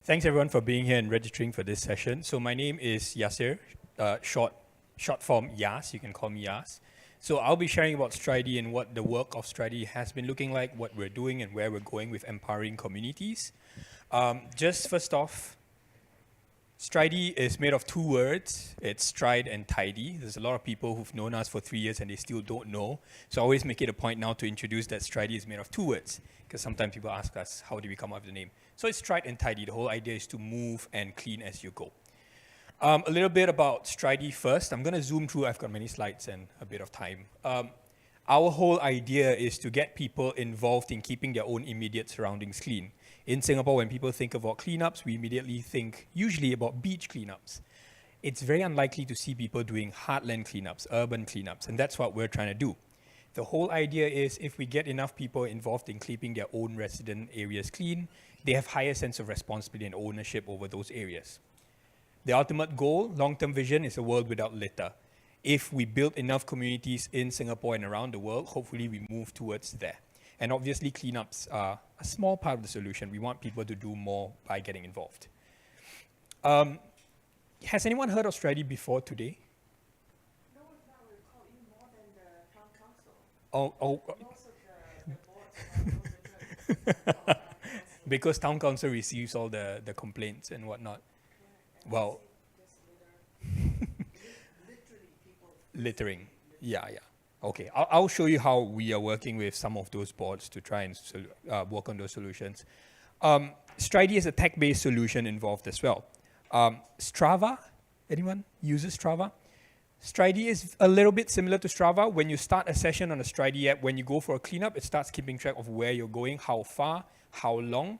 Thanks everyone for being here and registering for this session. So my name is Yasser, short form Yas, you can call me Yas. So I'll be sharing about Stridy and what the work of Stridy has been looking like, what we're doing and where we're going with empowering communities. Just first off, Stridy is made of two words. It's stride and tidy. There's a lot of people who've known us for 3 years and they still don't know. So I always make it a point now to introduce that Stridy is made of two words, because sometimes people ask us, how do we come up with the name? So it's stride and tidy. The whole idea is to move and clean as you go. A little bit about Stridy first. I'm going to zoom through. I've got many slides and a bit of time. Our whole idea is to get people involved in keeping their own immediate surroundings clean. In Singapore, when people think about cleanups, we immediately think usually about beach cleanups. It's very unlikely to see people doing heartland cleanups, urban cleanups, and that's what we're trying to do. The whole idea is if we get enough people involved in keeping their own resident areas clean, they have higher sense of responsibility and ownership over those areas. The ultimate goal, long-term vision, is a world without litter. If we build enough communities in Singapore and around the world, hopefully we move towards there. And obviously cleanups are a small part of the solution. We want people to do more by getting involved. Has anyone heard of Stridy before today? No, we call you more than the town council. Oh. Most of the boards. Because town council receives all the complaints and whatnot. And Well, literally people. littering. Yeah. Okay, I'll show you how we are working with some of those boards to try and work on those solutions. Stridy is a tech-based solution involved as well. Strava, anyone uses Strava? Stridy is a little bit similar to Strava. When you start a session on a Stridy app, when you go for a cleanup, it starts keeping track of where you're going, how far, how long.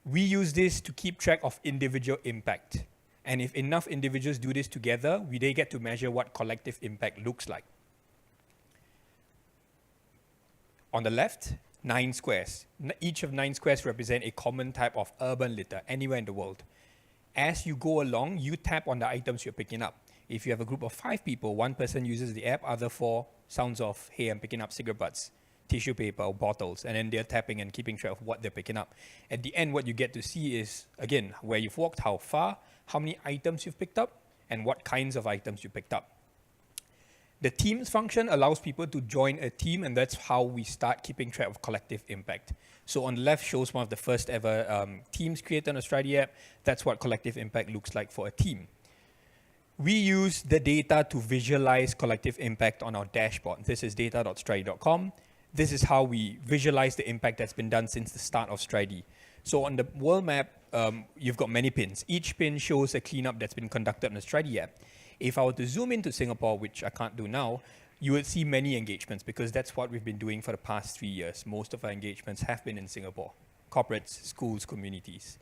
We use this to keep track of individual impact. And if enough individuals do this together, they get to measure what collective impact looks like. On the left, 9 squares. Each of 9 squares represent a common type of urban litter anywhere in the world. As you go along, you tap on the items you're picking up. If you have a group of 5 people, one person uses the app, other 4 sounds of, hey, I'm picking up cigarette butts, tissue paper, or bottles, and then they're tapping and keeping track of what they're picking up. At the end, what you get to see is, again, where you've walked, how far, how many items you've picked up, and what kinds of items you picked up. The teams function allows people to join a team, and that's how we start keeping track of collective impact. So on the left shows one of the first ever teams created on a Stridy app. That's what collective impact looks like for a team. We use the data to visualize collective impact on our dashboard. This is data.stridy.com. This is how we visualize the impact that's been done since the start of Stridy. So on the world map, you've got many pins. Each pin shows a cleanup that's been conducted on the Stridy app. If I were to zoom into Singapore, which I can't do now, you would see many engagements because that's what we've been doing for the past 3 years. Most of our engagements have been in Singapore, corporates, schools, communities.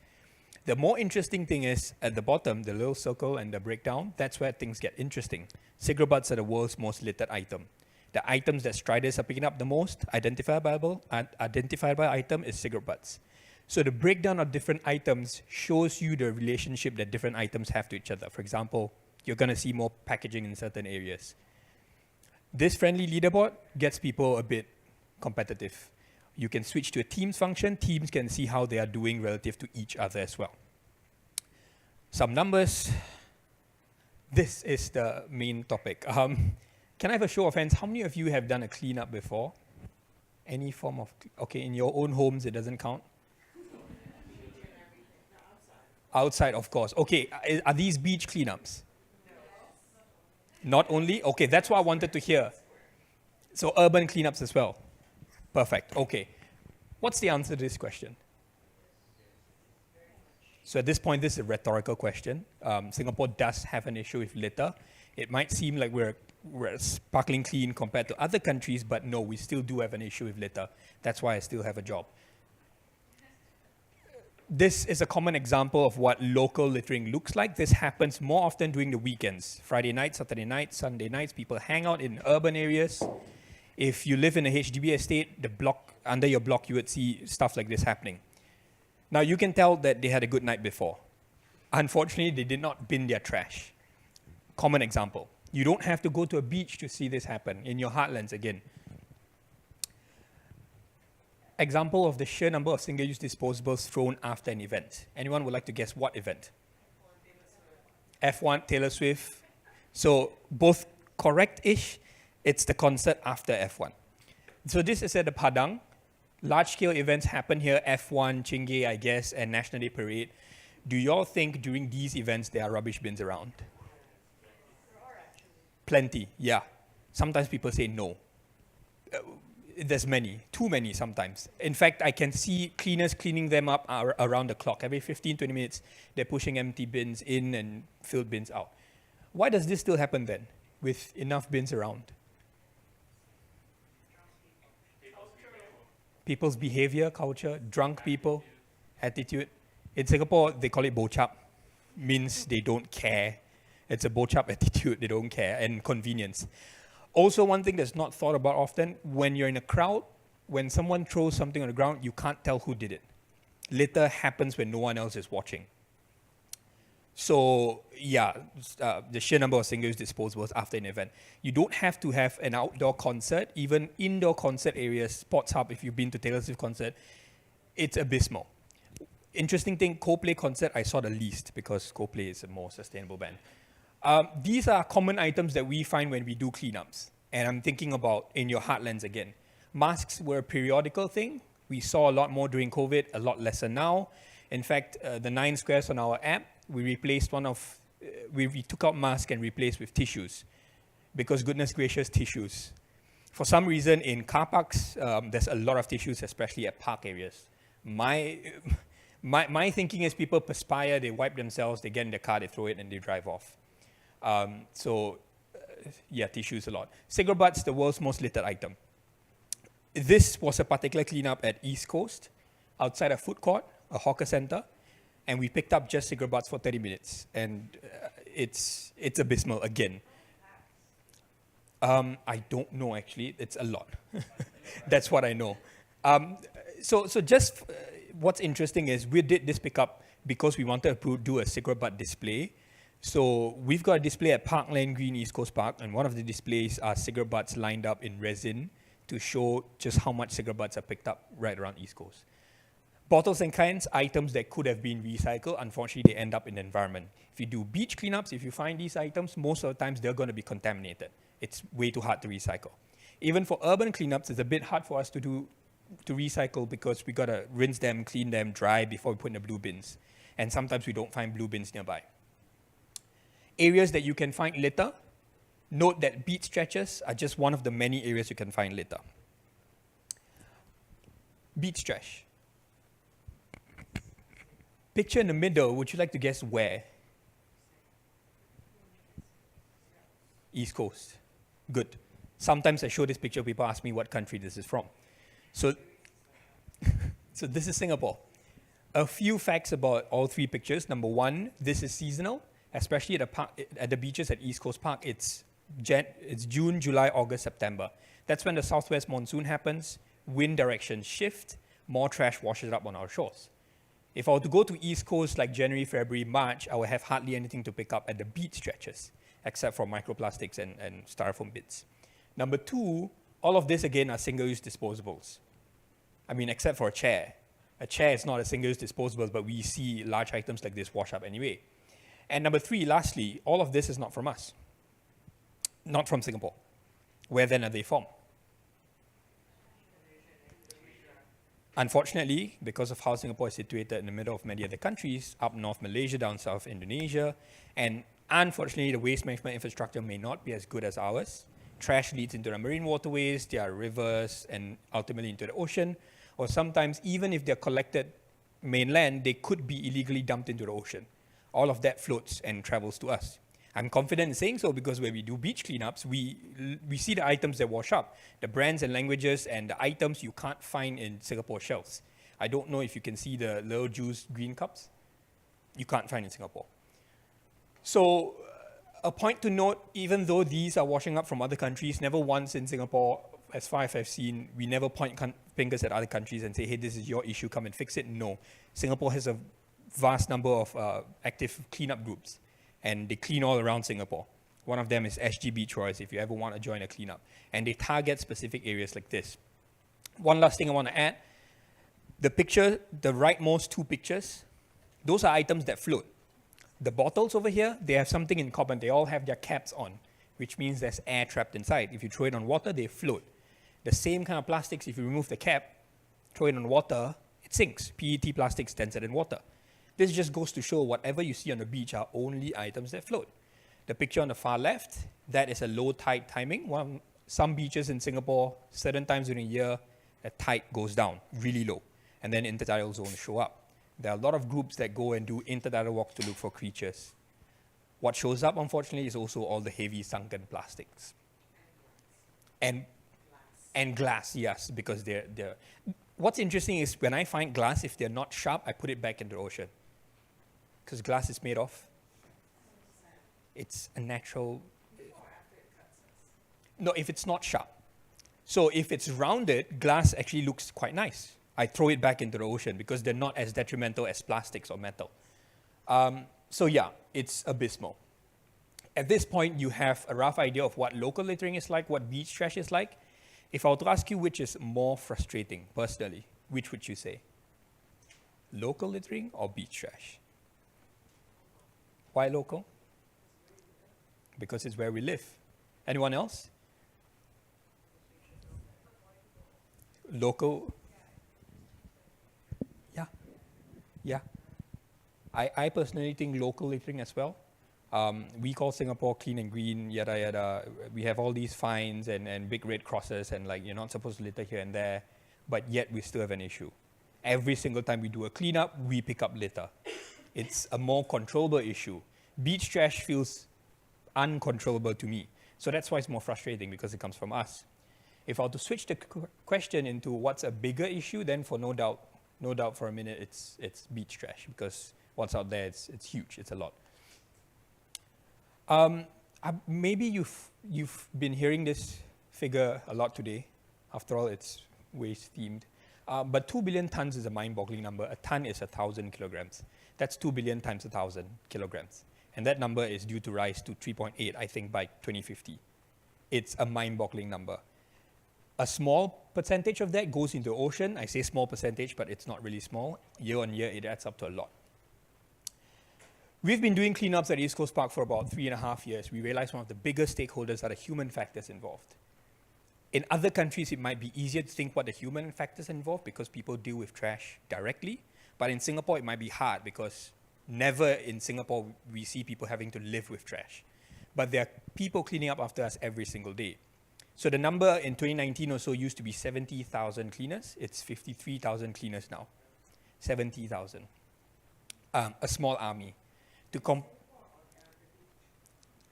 The more interesting thing is at the bottom, the little circle and the breakdown, that's where things get interesting. Cigarette butts are the world's most littered item. The items that Striders are picking up the most, identifiable item is cigarette butts. So the breakdown of different items shows you the relationship that different items have to each other. For example, you're going to see more packaging in certain areas. This friendly leaderboard gets people a bit competitive. You can switch to a teams function. Teams can see how they are doing relative to each other as well. Some numbers. This is the main topic. Can I have a show of hands? How many of you have done a cleanup before? Any form of, okay, in your own homes, it doesn't count? Outside, of course. Okay, are these beach cleanups? Not only? Okay, that's what I wanted to hear. So urban cleanups as well. Perfect, okay. What's the answer to this question? So at this point, this is a rhetorical question. Singapore does have an issue with litter. It might seem like we're sparkling clean compared to other countries, but no, we still do have an issue with litter. That's why I still have a job. This is a common example of what local littering looks like. This happens more often during the weekends. Friday night, Saturday night, Sunday nights, people hang out in urban areas. If you live in a HDB estate, the block, under your block, you would see stuff like this happening. Now, you can tell that they had a good night before. Unfortunately, they did not bin their trash. Common example. You don't have to go to a beach to see this happen in your heartlands again. example of the sheer number of single-use disposables thrown after an event. Anyone would like to guess what event? F1, Taylor Swift. So both correct-ish. It's the concert after F1. So this is at the Padang. Large-scale events happen here, F1, Chingay, I guess, and National Day Parade. Do you all think during these events there are rubbish bins around? Plenty, yeah. Sometimes people say no. There's many, too many sometimes. In fact, I can see cleaners cleaning them up around the clock. Every 15, 20 minutes, they're pushing empty bins in and filled bins out. Why does this still happen then, with enough bins around? People's behavior, culture, drunk people, attitude. In Singapore, they call it bochap. Means they don't care. It's a bochap attitude, they don't care, and convenience. Also, one thing that's not thought about often, when you're in a crowd, when someone throws something on the ground, you can't tell who did it. Litter happens when no one else is watching. So, yeah, the sheer number of single-use disposables after an event. You don't have to have an outdoor concert, even indoor concert areas, Sports Hub, if you've been to Taylor Swift concert, it's abysmal. Interesting thing, Coldplay concert, I saw the least because Coldplay is a more sustainable band. These are common items that we find when we do cleanups. And I'm thinking about in your heartlands again. Masks were a periodical thing. We saw a lot more during COVID, a lot lesser now. In fact, the 9 squares on our app, we replaced we took out masks and replaced with tissues. Because goodness gracious, tissues. For some reason, in car parks, there's a lot of tissues, especially at park areas. My thinking is people perspire, they wipe themselves, they get in the car, they throw it, and they drive off. Yeah, tissues a lot. Cigarette butts, the world's most littered item. This was a particular cleanup at East Coast, outside a food court, a hawker center, and we picked up just cigarette butts for 30 minutes, and it's abysmal again. I don't know, actually. It's a lot. That's what I know. So just what's interesting is we did this pickup because we wanted to do a cigarette butt display. So we've got a display at Park Lane Green, East Coast Park, and one of the displays are cigarette butts lined up in resin to show just how much cigarette butts are picked up right around East Coast. Bottles and cans, items that could have been recycled, unfortunately, they end up in the environment. If you do beach cleanups, if you find these items, most of the times they're going to be contaminated. It's way too hard to recycle. Even for urban cleanups, it's a bit hard for us to recycle because we got to rinse them, clean them, dry before we put in the blue bins. And sometimes we don't find blue bins nearby. Areas that you can find litter, note that beach stretches are just one of the many areas you can find litter. Beach trash. Picture in the middle, would you like to guess where? East Coast. Good. Sometimes I show this picture, people ask me what country this is from. So this is Singapore. A few facts about all three pictures. Number one, this is seasonal, especially at the beaches at East Coast Park. It's June, July, August, September. That's when the southwest monsoon happens, wind directions shift, more trash washes up on our shores. If I were to go to East Coast like January, February, March, I would have hardly anything to pick up at the beach stretches, except for microplastics and styrofoam bits. Number two, all of this again are single-use disposables. I mean, except for a chair. A chair is not a single-use disposable, but we see large items like this wash up anyway. And number three, lastly, all of this is not from us. Not from Singapore. Where then are they from? Unfortunately, because of how Singapore is situated in the middle of many other countries, up north Malaysia, down south Indonesia, and unfortunately the waste management infrastructure may not be as good as ours. Trash leads into the marine waterways, their rivers, and ultimately into the ocean. Or sometimes, even if they're collected mainland, they could be illegally dumped into the ocean. All of that floats and travels to us. I'm confident in saying so because when we do beach cleanups, we see the items that wash up, the brands and languages and the items you can't find in Singapore shelves. I don't know if you can see the little juice green cups. You can't find in Singapore. So a point to note, even though these are washing up from other countries, never once in Singapore, as far as I've seen, we never point fingers at other countries and say, hey, this is your issue, come and fix it. No. Singapore has a vast number of active cleanup groups, and they clean all around Singapore. One of them is SG Beach Royals, if you ever want to join a cleanup. And they target specific areas like this. One last thing I want to add, The picture, the rightmost two pictures, those are items that float. The bottles over here, they have something in common. They all have their caps on, which means there's air trapped inside. If you throw it on water, they float. The same kind of plastics, if you remove the cap, throw it on water, it sinks. PET plastics denser than water. This just goes to show whatever you see on the beach are only items that float. The picture on the far left, that is a low tide timing. Some beaches in Singapore, certain times during the year, the tide goes down really low, and then intertidal zones show up. There are a lot of groups that go and do intertidal walks to look for creatures. What shows up, unfortunately, is also all the heavy sunken plastics. And glass, yes, because they're. What's interesting is when I find glass, if they're not sharp, I put it back into the ocean. Because glass is made of, it's a natural. No, if it's not sharp. So if it's rounded, glass actually looks quite nice. I throw it back into the ocean because they're not as detrimental as plastics or metal. So yeah, it's abysmal. At this point, you have a rough idea of what local littering is like, what beach trash is like. If I were to ask you which is more frustrating, personally, which would you say? Local littering or beach trash? Why local? Because it's where we live. Anyone else? Local? Yeah. I personally think local littering as well. We call Singapore clean and green, yada yada. We have all these fines and big red crosses and like you're not supposed to litter here and there, but yet we still have an issue. Every single time we do a cleanup, we pick up litter. It's a more controllable issue. Beach trash feels uncontrollable to me. So that's why it's more frustrating because it comes from us. If I were to switch the question into what's a bigger issue, then for no doubt for a minute it's beach trash because what's out there, it's huge, it's a lot. Maybe you've been hearing this figure a lot today. After all, it's waste themed. But 2 billion tons is a mind-boggling number. A ton is 1,000 kilograms. That's 2 billion times 1,000 kilograms. And that number is due to rise to 3.8, I think, by 2050. It's a mind-boggling number. A small percentage of that goes into the ocean. I say small percentage, but it's not really small. Year on year, it adds up to a lot. We've been doing cleanups at East Coast Park for about 3.5 years. We realized one of the biggest stakeholders are the human factors involved. In other countries, it might be easier to think what the human factors involved because people deal with trash directly. But in Singapore, it might be hard because never in Singapore we see people having to live with trash. But there are people cleaning up after us every single day. So the number in 2019 or so used to be 70,000 cleaners. It's 53,000 cleaners now. 70,000. A small army.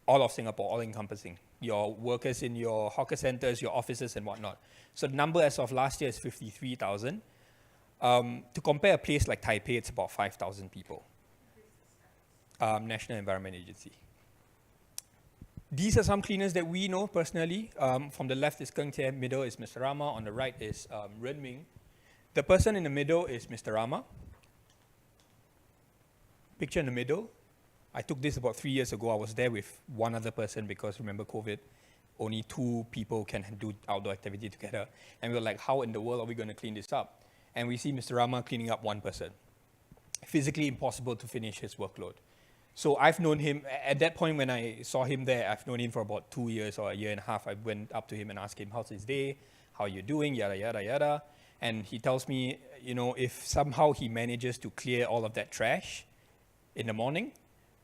All of Singapore, all encompassing. Your workers in your hawker centers, your offices and whatnot. So the number as of last year is 53,000. To compare a place like Taipei, it's about 5,000 people. National Environment Agency. These are some cleaners that we know personally. From the left is Keng Tie, middle is Mr. Rama, on the right is Ren Ming. The person in the middle is Mr. Rama. Picture in the middle. I took this about 3 years ago. I was there with one other person because remember COVID, only 2 people can do outdoor activity together. And we were like, how in the world are we going to clean this up? And we see Mr. Rama cleaning up one person. Physically impossible to finish his workload. So I've known him, at that point when I saw him there, I've known him for about 2 years or a year and a half. I went up to him and asked him, how's his day? How are you doing? Yada, yada, yada. And he tells me, you know, if somehow he manages to clear all of that trash in the morning,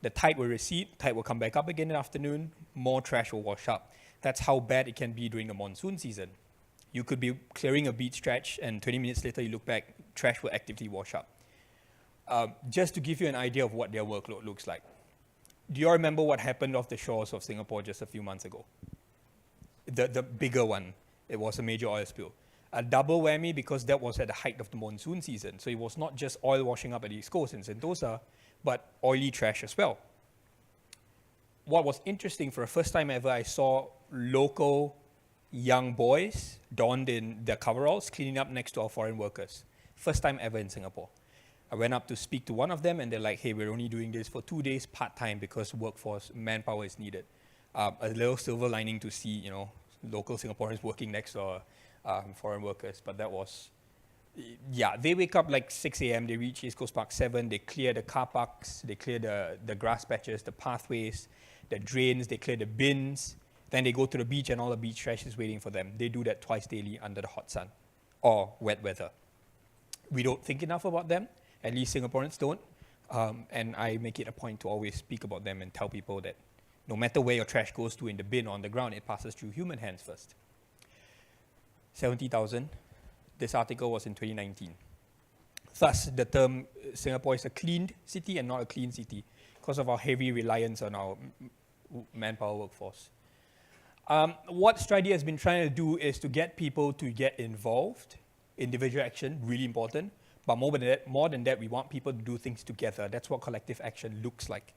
the tide will recede, tide will come back up again in the afternoon, more trash will wash up. That's how bad it can be during the monsoon season. You could be clearing a beach stretch and 20 minutes later you look back, trash will actively wash up. Just to give you an idea of what their workload looks like. Do you all remember what happened off the shores of Singapore just a few months ago? The bigger one, it was a major oil spill. A double whammy because that was at the height of the monsoon season. So it was not just oil washing up at the East Coast in Sentosa, but oily trash as well. What was interesting, for the first time ever, I saw local young boys donned in their coveralls cleaning up next to our foreign workers. First time ever in Singapore. I went up to speak to one of them and they're like, hey, we're only doing this for 2 days part-time because workforce, manpower is needed. A little silver lining to see, you know, local Singaporeans working next to foreign workers, but that was Yeah, they wake up like 6 a.m., they reach East Coast Park 7, they clear the car parks, they clear the grass patches, the pathways, the drains, they clear the bins, then they go to the beach and all the beach trash is waiting for them. They do that twice daily under the hot sun or wet weather. We don't think enough about them, at least Singaporeans don't, and I make it a point to always speak about them and tell people that no matter where your trash goes to in the bin or on the ground, it passes through human hands first. 70,000. This article was in 2019. Thus, the term Singapore is a clean city and not a clean city because of our heavy reliance on our manpower workforce. What Stridy has been trying to do is to get people to get involved. Individual action, really important. But more than that, we want people to do things together. That's what collective action looks like.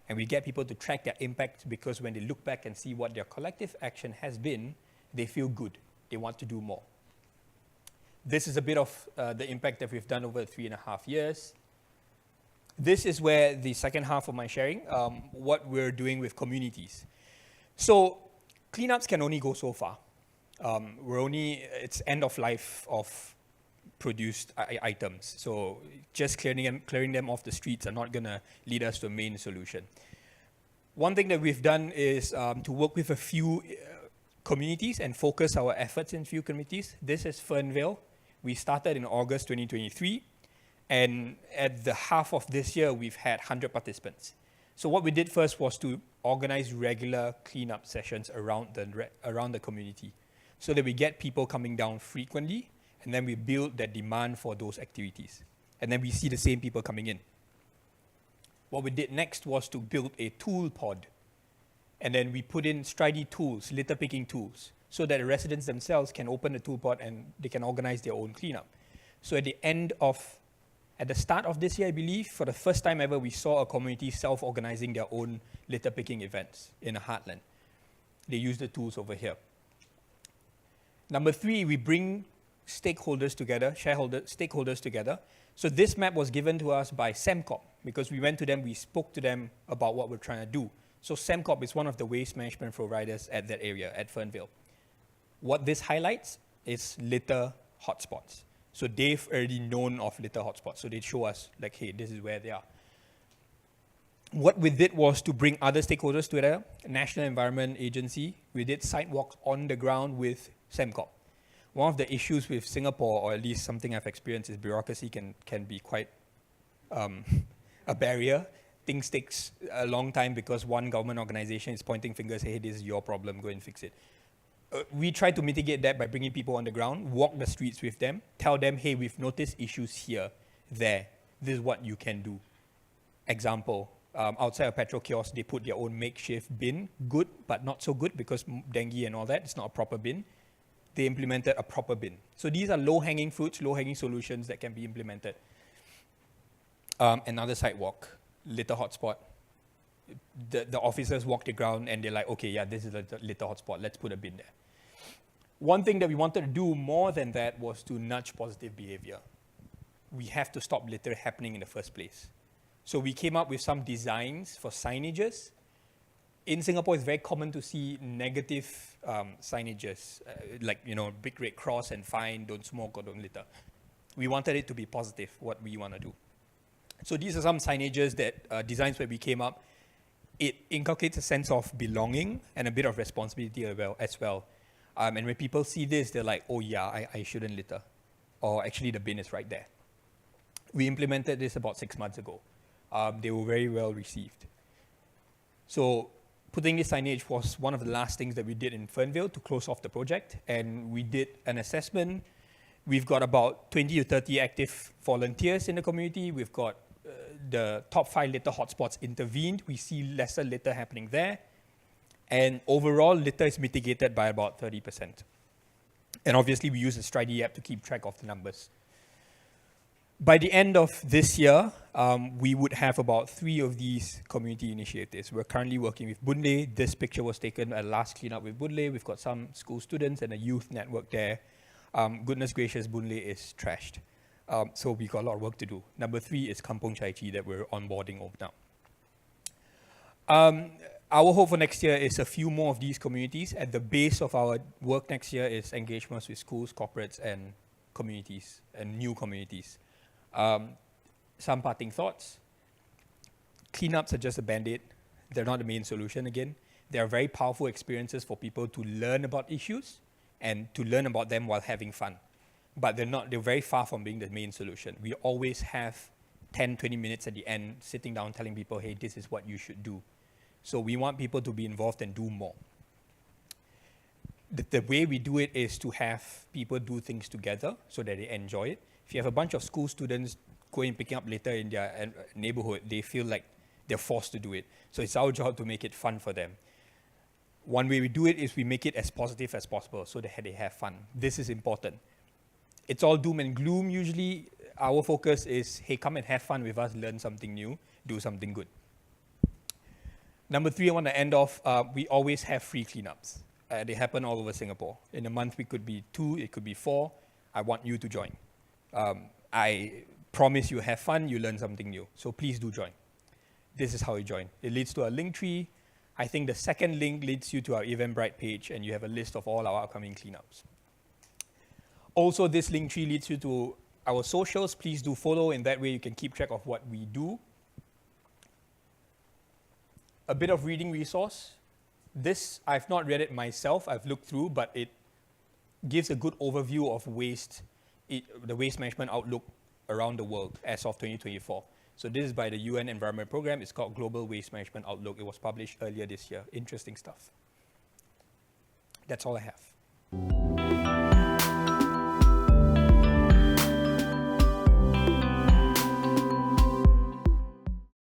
And we get people to track their impact because when they look back and see what their collective action has been, they feel good. They want to do more. This is a bit of the impact that we've done over 3.5 years. This is where the second half of my sharing, what we're doing with communities. So cleanups can only go so far. It's end of life of produced items. So just clearing them off the streets are not gonna lead us to a main solution. One thing that we've done is to work with a few communities and focus our efforts in few communities. This is Fernvale. We started in August 2023, and at the half of this year, we've had 100 participants. So what we did first was to organize regular cleanup sessions around the community so that we get people coming down frequently, and then we build that demand for those activities. And then we see the same people coming in. What we did next was to build a tool pod, and then we put in Stridy tools, litter picking tools, so that the residents themselves can open the tool pod and they can organize their own cleanup. So at the start of this year, I believe, for the first time ever, we saw a community self-organizing their own litter picking events in a heartland. They use the tools over here. Number 3, we bring stakeholders together. So this map was given to us by AlterCOP because we went to them, we spoke to them about what we're trying to do. So AlterCOP is one of the waste management providers at that area, at Fernvale. What this highlights is litter hotspots. So they've already known of litter hotspots. So they show us like, hey, this is where they are. What we did was to bring other stakeholders together, National Environment Agency. We did sidewalks on the ground with AlterCOP. One of the issues with Singapore, or at least something I've experienced, is bureaucracy can be quite a barrier. Things takes a long time because one government organization is pointing fingers, hey, this is your problem, go and fix it. We try to mitigate that by bringing people on the ground, walk the streets with them, tell them, hey, we've noticed issues here, there. This is what you can do. Example, outside a petrol kiosk, they put their own makeshift bin. Good, but not so good because dengue and all that. It's not a proper bin. They implemented a proper bin. So these are low-hanging fruits, low-hanging solutions that can be implemented. Another sidewalk, litter hotspot. The officers walk the ground and they're like, okay, yeah, this is a litter hotspot. Let's put a bin there. One thing that we wanted to do more than that was to nudge positive behavior. We have to stop litter happening in the first place. So we came up with some designs for signages. In Singapore, it's very common to see negative signages, like, big red cross and fine, don't smoke or don't litter. We wanted it to be positive, what we want to do. So these are some signages that designs where we came up. It inculcates a sense of belonging and a bit of responsibility as well. And when people see this, they're like, oh yeah, I shouldn't litter. Or actually the bin is right there. We implemented this about 6 months ago. They were very well received. So putting this signage was one of the last things that we did in Fernvale to close off the project. And we did an assessment. We've got about 20 to 30 active volunteers in the community. We've got the top 5 litter hotspots intervened. We see lesser litter happening there. And overall, litter is mitigated by about 30%. And obviously, we use the Stridy app to keep track of the numbers. By the end of this year, we would have about 3 of these community initiatives. We're currently working with Boon Lay. This picture was taken at last cleanup with Boon Lay. We've got some school students and a youth network there. Goodness gracious, Boon Lay is trashed. So we've got a lot of work to do. Number 3 is Kampong Chai Chee that we're onboarding over now. Our hope for next year is a few more of these communities. At the base of our work next year is engagements with schools, corporates, and communities and new communities. Some parting thoughts. Cleanups are just a band-aid. They're not the main solution again. They are very powerful experiences for people to learn about issues and to learn about them while having fun. But they're very far from being the main solution. We always have 10, 20 minutes at the end sitting down telling people, hey, this is what you should do. So we want people to be involved and do more. The way we do it is to have people do things together so that they enjoy it. If you have a bunch of school students going and picking up litter in their neighborhood, they feel like they're forced to do it. So it's our job to make it fun for them. One way we do it is we make it as positive as possible so that they have fun. This is important. It's all doom and gloom usually. Our focus is, hey, come and have fun with us, learn something new, do something good. Number 3, I want to end off, we always have free cleanups. They happen all over Singapore. In a month, we could be 2, it could be 4. I want you to join. I promise you have fun, you learn something new. So please do join. This is how you join. It leads to a link tree. I think the second link leads you to our Eventbrite page, and you have a list of all our upcoming cleanups. Also, this link tree leads you to our socials. Please do follow. In that way, you can keep track of what we do. A bit of reading resource. This, I've not read it myself. I've looked through, but it gives a good overview of waste, the waste management outlook around the world as of 2024. So this is by the UN Environment Programme. It's called Global Waste Management Outlook. It was published earlier this year. Interesting stuff. That's all I have.